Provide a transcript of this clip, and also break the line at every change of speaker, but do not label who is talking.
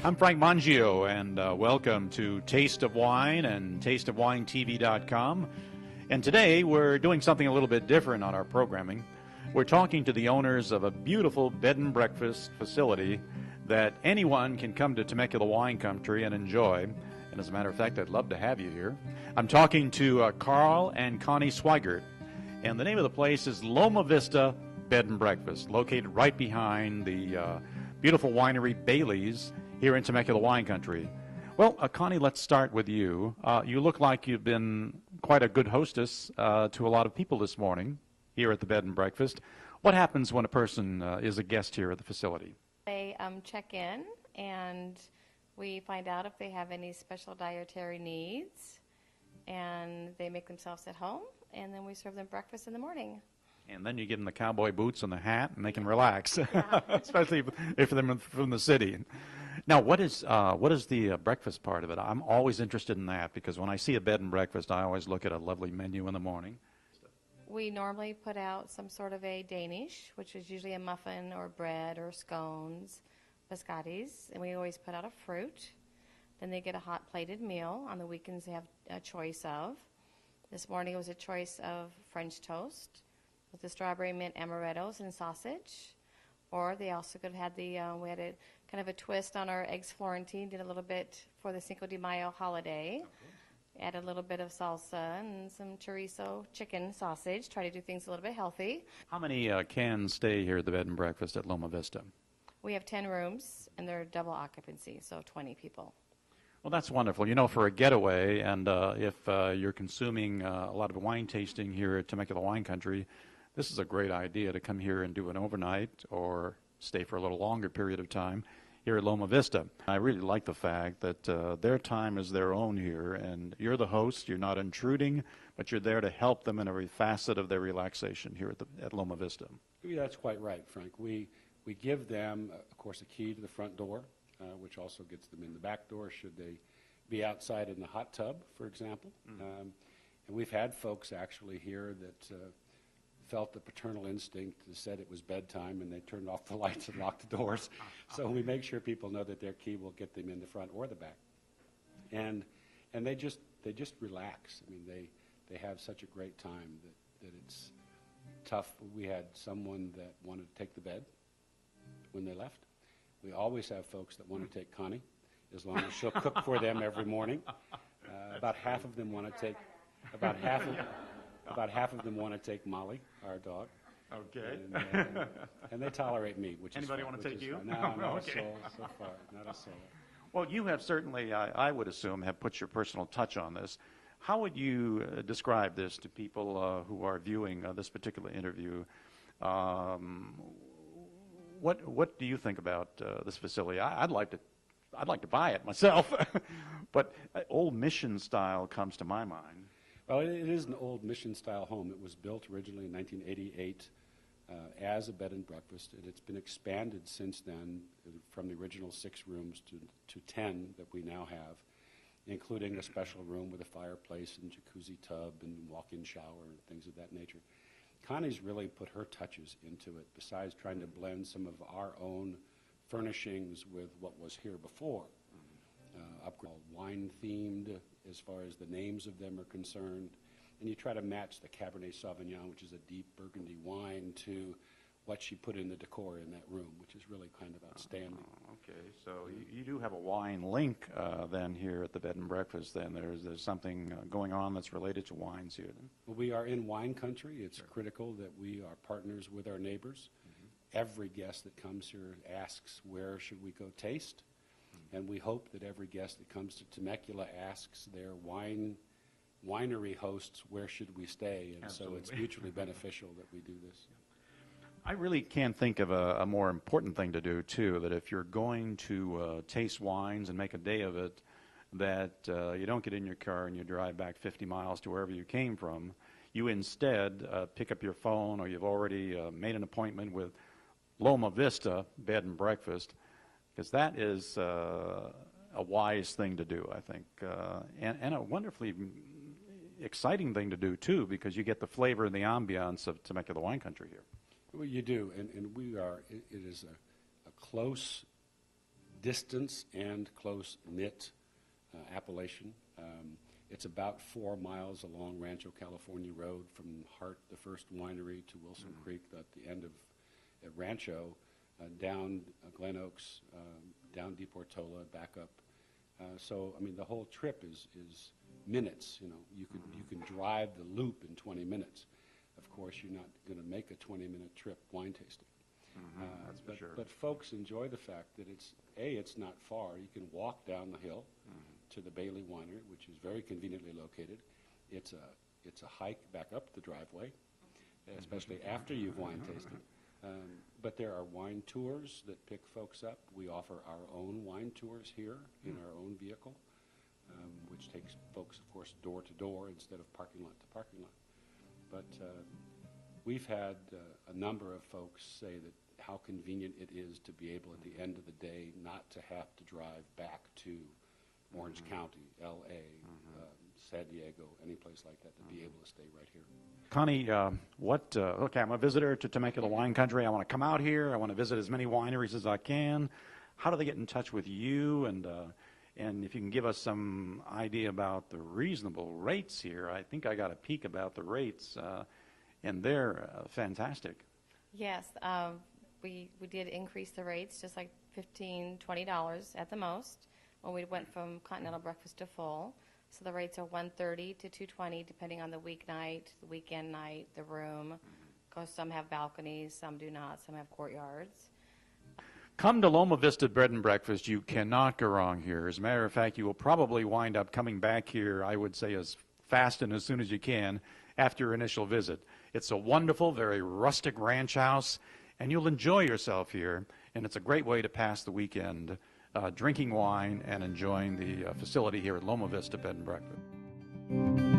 I'm Frank Mangio, and welcome to Taste of Wine and tasteofwinetv.com. And today we're doing something a little bit different on our programming. We're talking to the owners of a beautiful bed and breakfast facility that anyone can come to Temecula Wine Country and enjoy. And as a matter of fact, I'd love to have you here. I'm talking to Carl and Connie Swigert, and the name of the place is Loma Vista Bed and Breakfast, located right behind the beautiful winery Bailey's here in Temecula Wine Country. Well, Connie, let's start with you. You look like you've been quite a good hostess to a lot of people this morning here at the Bed and Breakfast. What happens when a person is a guest here at the facility?
They check in, and we find out if they have any special dietary needs, and they make themselves at home, and then we serve them breakfast in the morning.
And then you give them the cowboy boots and the hat, and they can relax, especially if they're from the city. Now, what is the breakfast part of it? I'm always interested in that, because when I see a bed and breakfast, I always look at a lovely menu in the morning.
We normally put out some sort of a Danish, which is usually a muffin or bread or scones, biscottis, and we always put out a fruit. Then they get a hot plated meal. On the weekends, they have a choice of. This morning it was a choice of French toast with the strawberry mint amarettos and sausage. Or they also could have had we had a kind of a twist on our eggs Florentine, did a little bit for the Cinco de Mayo holiday. Okay. Add a little bit of salsa and some chorizo chicken sausage. Try to do things a little bit healthy.
How many can stay here at the Bed and Breakfast at Loma Vista?
We have 10 rooms, and they're double occupancy, so 20 people.
Well, that's wonderful. You know, for a getaway, and if you're consuming a lot of wine tasting here at Temecula Wine Country, this is a great idea to come here and do an overnight or stay for a little longer period of time here at Loma Vista. I really like the fact that their time is their own here, and you're the host. You're not intruding, but you're there to help them in every facet of their relaxation here at Loma Vista.
Yeah, that's quite right, Frank. We give them, of course, a key to the front door, which also gets them in the back door should they be outside in the hot tub, for example. And we've had folks actually here that felt the paternal instinct that said it was bedtime, and they turned off the lights and locked the doors. So we make sure people know that their key will get them in the front or the back. And they just relax. I mean, they have such a great time that it's tough. We had someone that wanted to take the bed when they left. We always have folks that want to take Connie, as long as she'll cook for them every morning. About half of them want to take Molly, our dog.
Okay.
And they tolerate me, which
Anybody
is
want to take you?
No, not
okay.
a soul so far. Not a soul.
Well, you have certainly, I would assume, have put your personal touch on this. How would you describe this to people who are viewing this particular interview? What do you think about this facility? I'd like to buy it myself, but old mission style comes to my mind.
Well, it is an old mission-style home. It was built originally in 1988 as a bed and breakfast, and it's been expanded since then from the original 6 rooms to 10 that we now have, including a special room with a fireplace and jacuzzi tub and walk-in shower and things of that nature. Connie's really put her touches into it, besides trying to blend some of our own furnishings with what was here before. Wine-themed as far as the names of them are concerned. And you try to match the Cabernet Sauvignon, which is a deep Burgundy wine, to what she put in the decor in that room, which is really kind of outstanding.
Okay, so you do have a wine link then here at the Bed and Breakfast. Then there's something going on that's related to wines here. Then.
Well, we are in wine country. It's critical that we are partners with our neighbors. Every guest that comes here asks, where should we go taste? And we hope that every guest that comes to Temecula asks their winery hosts, where should we stay? And
Absolutely.
So it's mutually beneficial that we do this.
I really can't think of a more important thing to do, too, that if you're going to taste wines and make a day of it, that you don't get in your car and you drive back 50 miles to wherever you came from. You instead pick up your phone, or you've already made an appointment with Loma Vista Bed and Breakfast, because that is a wise thing to do, I think, and a wonderfully exciting thing to do, too, because you get the flavor and the ambiance of Temecula Wine Country here.
Well, you do, and we are, it is a close distance and close-knit appellation. It's about 4 miles along Rancho California Road from Hart, the first winery, to Wilson Creek at the end of Rancho, down Glen Oaks, down De Portola, back up. So, I mean, the whole trip is minutes. You know, you can drive the loop in 20 minutes. Of course, you're not going to make a 20-minute trip wine tasting.
That's for sure.
But folks enjoy the fact that it's not far. You can walk down the hill to the Bailey Winery, which is very conveniently located. It's a hike back up the driveway, especially after you've wine tasted. But there are wine tours that pick folks up. We offer our own wine tours here in our own vehicle, which takes folks, of course, door to door instead of parking lot to parking lot. But we've had a number of folks say that how convenient it is to be able at the end of the day not to have to drive back to Orange County, L.A., San Diego, any place like that, to be able to stay right here.
Connie, okay, I'm a visitor to Temecula Wine Country. I want to come out here. I want to visit as many wineries as I can. How do they get in touch with you? And if you can give us some idea about the reasonable rates here. I think I got a peek about the rates, and they're fantastic.
Yes, we did increase the rates, just like $15, $20 at the most, when we went from continental breakfast to full. So the rates are $130 to $220, depending on the weeknight, the weekend night, the room. Because some have balconies, some do not, some have courtyards.
Come to Loma Vista Bread and Breakfast. You cannot go wrong here. As a matter of fact, you will probably wind up coming back here, I would say, as fast and as soon as you can after your initial visit. It's a wonderful, very rustic ranch house, and you'll enjoy yourself here. And it's a great way to pass the weekend drinking wine and enjoying the facility here at Loma Vista Bed and Breakfast.